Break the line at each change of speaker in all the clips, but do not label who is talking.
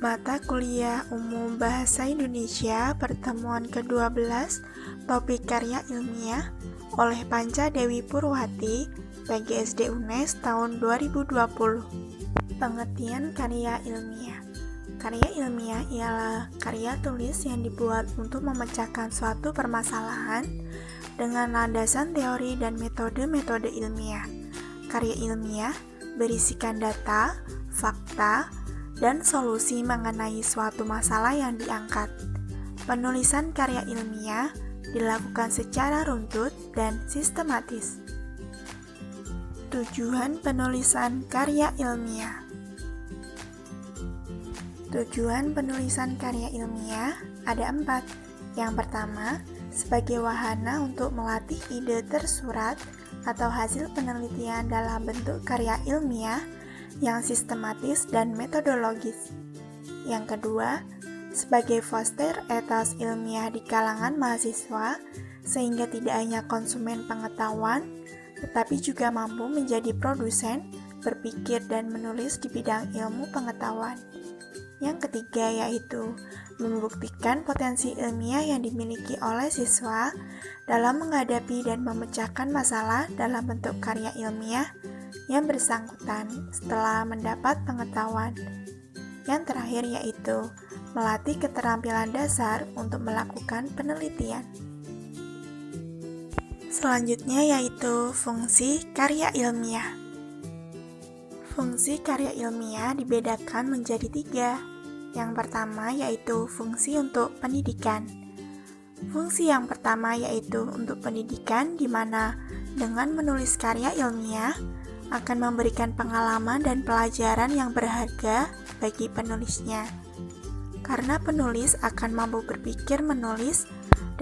Mata Kuliah Umum Bahasa Indonesia Pertemuan ke-12 Topik Karya Ilmiah oleh Panca Dewi Purwati, PGSD UNES tahun 2020. Pengertian karya ilmiah. Karya ilmiah ialah karya tulis yang dibuat untuk memecahkan suatu permasalahan dengan landasan teori dan metode-metode ilmiah. Karya ilmiah berisikan data, fakta, dan solusi mengenai suatu masalah yang diangkat. Penulisan karya ilmiah dilakukan secara runtut dan sistematis. Tujuan penulisan karya ilmiah. Tujuan penulisan karya ilmiah ada 4. Yang pertama, sebagai wahana untuk melatih ide tersurat atau hasil penelitian dalam bentuk karya ilmiah yang sistematis dan metodologis. Yang kedua, sebagai foster etos ilmiah di kalangan mahasiswa, sehingga tidak hanya konsumen pengetahuan, tetapi juga mampu menjadi produsen, berpikir dan menulis di bidang ilmu pengetahuan. Yang ketiga yaitu membuktikan potensi ilmiah yang dimiliki oleh siswa dalam menghadapi dan memecahkan masalah dalam bentuk karya ilmiah yang bersangkutan setelah mendapat pengetahuan. Yang terakhir yaitu melatih keterampilan dasar untuk melakukan penelitian. Selanjutnya yaitu fungsi karya ilmiah. Fungsi karya ilmiah dibedakan menjadi 3. Yang pertama yaitu fungsi untuk pendidikan. Fungsi yang pertama yaitu untuk pendidikan, di mana dengan menulis karya ilmiah akan memberikan pengalaman dan pelajaran yang berharga bagi penulisnya. Karena penulis akan mampu berpikir menulis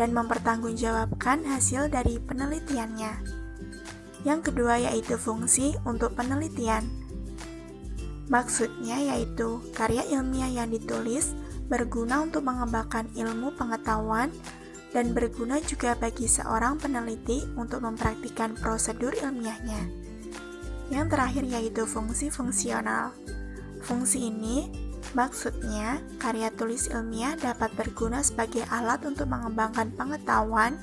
dan mempertanggungjawabkan hasil dari penelitiannya. Yang kedua yaitu fungsi untuk penelitian. Maksudnya yaitu karya ilmiah yang ditulis berguna untuk mengembangkan ilmu pengetahuan dan berguna juga bagi seorang peneliti untuk mempraktikkan prosedur ilmiahnya. Yang terakhir yaitu fungsi fungsional. Fungsi ini maksudnya karya tulis ilmiah dapat berguna sebagai alat untuk mengembangkan pengetahuan,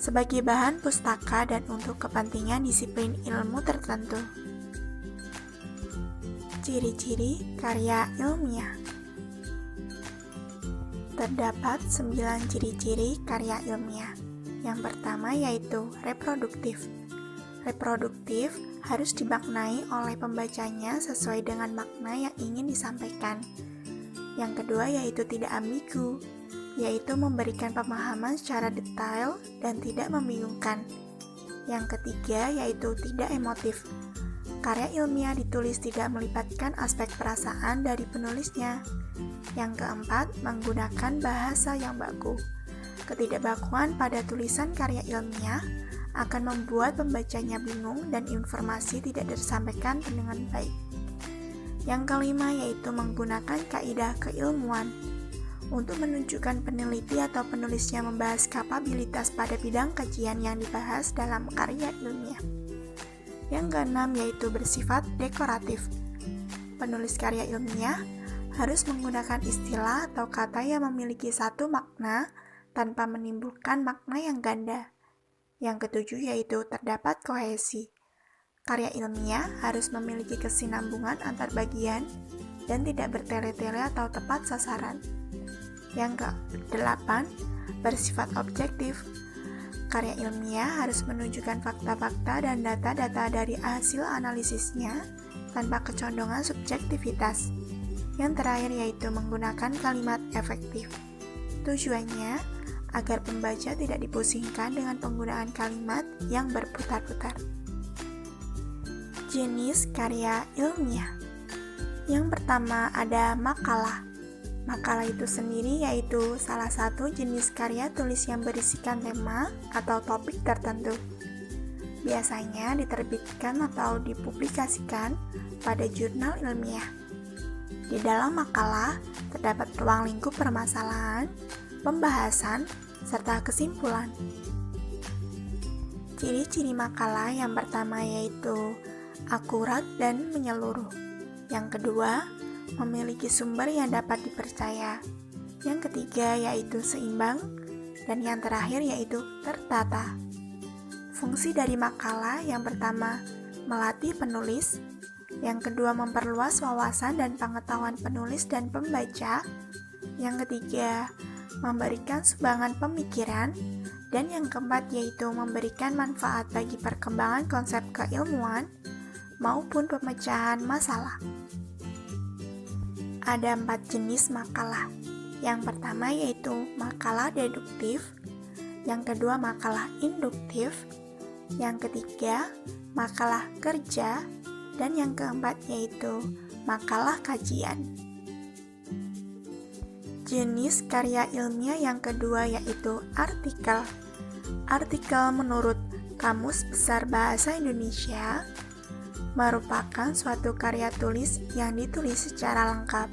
sebagai bahan pustaka dan untuk kepentingan disiplin ilmu tertentu. Ciri-ciri karya ilmiah. Terdapat 9 ciri-ciri karya ilmiah. Yang pertama yaitu reproduktif. Reproduktif harus dimaknai oleh pembacanya sesuai dengan makna yang ingin disampaikan. Yang kedua yaitu tidak ambigu, yaitu memberikan pemahaman secara detail dan tidak membingungkan. Yang ketiga yaitu tidak emotif. Karya ilmiah ditulis tidak melibatkan aspek perasaan dari penulisnya. Yang keempat, menggunakan bahasa yang baku. Ketidakbakuan pada tulisan karya ilmiah akan membuat pembacanya bingung dan informasi tidak tersampaikan dengan baik. Yang kelima yaitu menggunakan kaidah keilmuan. Untuk menunjukkan peneliti atau penulisnya membahas kapabilitas pada bidang kajian yang dibahas dalam karya ilmiah. Yang keenam yaitu bersifat dekoratif. Penulis karya ilmiah harus menggunakan istilah atau kata yang memiliki satu makna tanpa menimbulkan makna yang ganda. Yang ketujuh yaitu terdapat kohesi. Karya ilmiah harus memiliki kesinambungan antar bagian dan tidak bertele-tele atau tepat sasaran. Yang ke-8, bersifat objektif. Karya ilmiah harus menunjukkan fakta-fakta dan data-data dari hasil analisisnya tanpa kecondongan subjektivitas. Yang terakhir yaitu menggunakan kalimat efektif. Tujuannya agar pembaca tidak dipusingkan dengan penggunaan kalimat yang berputar-putar. Jenis karya ilmiah. Yang pertama ada makalah. Makalah itu sendiri yaitu salah satu jenis karya tulis yang berisikan tema atau topik tertentu. Biasanya diterbitkan atau dipublikasikan pada jurnal ilmiah. Di dalam makalah terdapat ruang lingkup permasalahan, pembahasan, serta kesimpulan. Ciri-ciri makalah yang pertama yaitu akurat dan menyeluruh. Yang kedua, memiliki sumber yang dapat dipercaya. Yang ketiga yaitu seimbang, dan yang terakhir yaitu tertata. Fungsi dari makalah yang pertama, melatih penulis. Yang kedua, memperluas wawasan dan pengetahuan penulis dan pembaca. Yang ketiga, memberikan sumbangan pemikiran. Dan yang keempat yaitu memberikan manfaat bagi perkembangan konsep keilmuan maupun pemecahan masalah. Ada 4 jenis makalah. Yang pertama yaitu makalah deduktif. Yang kedua, makalah induktif. Yang ketiga, makalah kerja. Dan yang keempat yaitu makalah kajian. Jenis karya ilmiah yang kedua yaitu artikel. Artikel menurut Kamus Besar Bahasa Indonesia merupakan suatu karya tulis yang ditulis secara lengkap.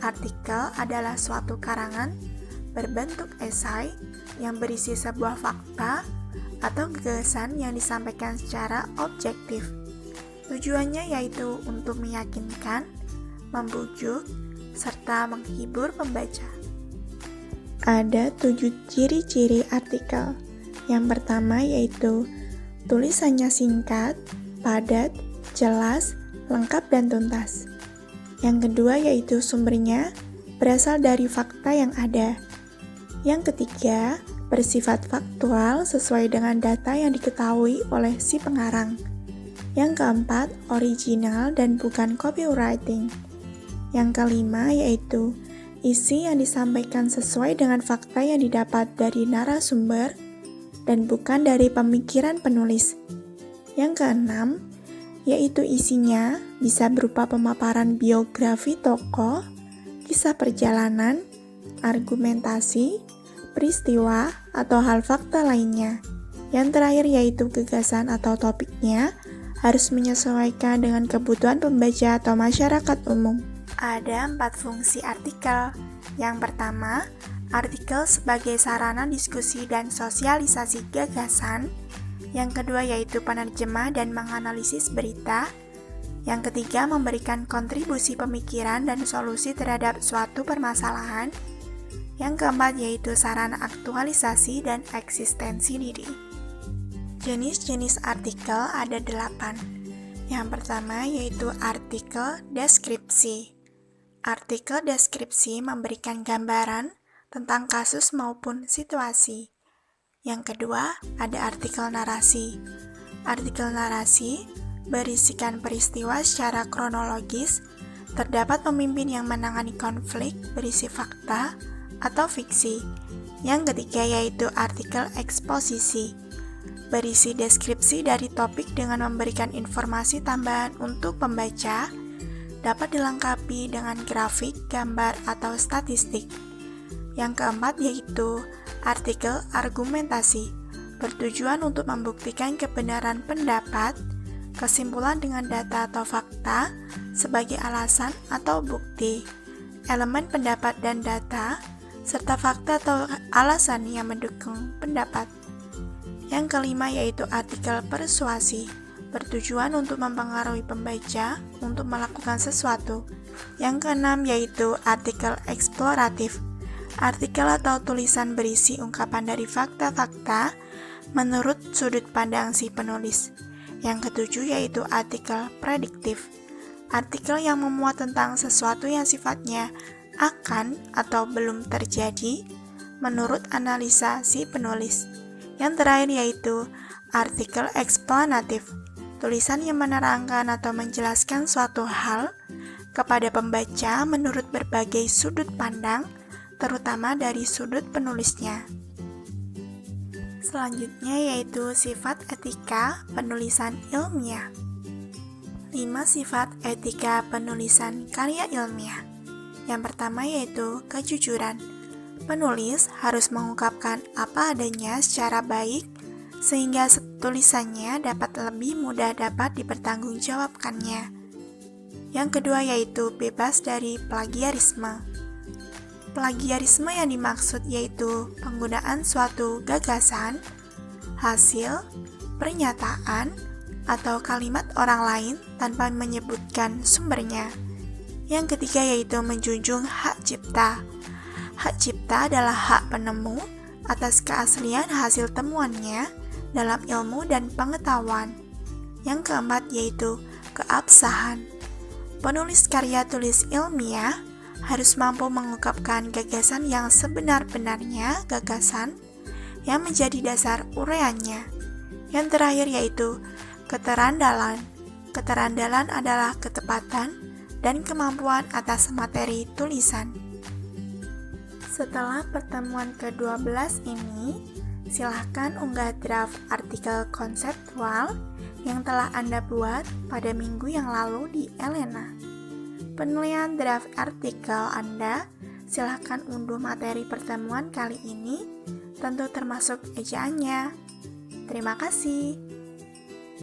Artikel adalah suatu karangan berbentuk esai yang berisi sebuah fakta atau gagasan yang disampaikan secara objektif. Tujuannya yaitu untuk meyakinkan, membujuk, serta menghibur pembaca. Ada 7 ciri-ciri artikel. Yang pertama yaitu tulisannya singkat, padat, jelas, lengkap, dan tuntas. Yang kedua yaitu sumbernya berasal dari fakta yang ada. Yang ketiga, bersifat faktual sesuai dengan data yang diketahui oleh si pengarang. Yang keempat, original dan bukan copywriting. Yang kelima yaitu isi yang disampaikan sesuai dengan fakta yang didapat dari narasumber dan bukan dari pemikiran penulis. Yang keenam, yaitu isinya bisa berupa pemaparan biografi tokoh, kisah perjalanan, argumentasi, peristiwa, atau hal fakta lainnya. Yang terakhir yaitu gagasan atau topiknya harus menyesuaikan dengan kebutuhan pembaca atau masyarakat umum. Ada 4 fungsi artikel. Yang pertama, artikel sebagai sarana diskusi dan sosialisasi gagasan. Yang kedua yaitu penerjemah dan menganalisis berita. Yang ketiga, memberikan kontribusi pemikiran dan solusi terhadap suatu permasalahan. Yang keempat yaitu sarana aktualisasi dan eksistensi diri. Jenis-jenis artikel ada 8. Yang pertama yaitu artikel deskripsi. Artikel deskripsi memberikan gambaran tentang kasus maupun situasi. Yang kedua, ada artikel narasi. Artikel narasi berisikan peristiwa secara kronologis. Terdapat pemimpin yang menangani konflik berisi fakta atau fiksi. Yang ketiga yaitu artikel eksposisi. Berisi deskripsi dari topik dengan memberikan informasi tambahan untuk pembaca, dapat dilengkapi dengan grafik, gambar, atau statistik. Yang keempat yaitu artikel argumentasi, bertujuan untuk membuktikan kebenaran pendapat, kesimpulan dengan data atau fakta sebagai alasan atau bukti, elemen pendapat dan data, serta fakta atau alasan yang mendukung pendapat. Yang kelima yaitu artikel persuasi, bertujuan untuk mempengaruhi pembaca untuk melakukan sesuatu. Yang keenam yaitu artikel eksploratif, artikel atau tulisan berisi ungkapan dari fakta-fakta menurut sudut pandang si penulis. Yang ketujuh yaitu artikel prediktif, artikel yang memuat tentang sesuatu yang sifatnya akan atau belum terjadi menurut analisa si penulis. Yang terakhir yaitu artikel eksplanatif, tulisan yang menerangkan atau menjelaskan suatu hal kepada pembaca menurut berbagai sudut pandang, terutama dari sudut penulisnya. Selanjutnya yaitu sifat etika penulisan ilmiah. 5 sifat etika penulisan karya ilmiah. Yang pertama yaitu kejujuran. Penulis harus mengungkapkan apa adanya secara baik sehingga tulisannya dapat lebih mudah dapat dipertanggungjawabkannya. Yang kedua yaitu bebas dari plagiarisme. Plagiarisme yang dimaksud yaitu penggunaan suatu gagasan, hasil, pernyataan, atau kalimat orang lain tanpa menyebutkan sumbernya. Yang ketiga yaitu menjunjung hak cipta. Hak cipta adalah hak penemu atas keaslian hasil temuannya dalam ilmu dan pengetahuan. Yang keempat yaitu keabsahan. Penulis karya tulis ilmiah harus mampu mengungkapkan gagasan yang sebenar-benarnya, gagasan yang menjadi dasar uraiannya. Yang terakhir yaitu keterandalan. Keterandalan adalah ketepatan dan kemampuan atas materi tulisan. Setelah pertemuan ke-12 ini, silahkan unggah draft artikel konseptual yang telah Anda buat pada minggu yang lalu di Elena. Penilaian draft artikel Anda, silahkan unduh materi pertemuan kali ini, tentu termasuk ejaannya. Terima kasih.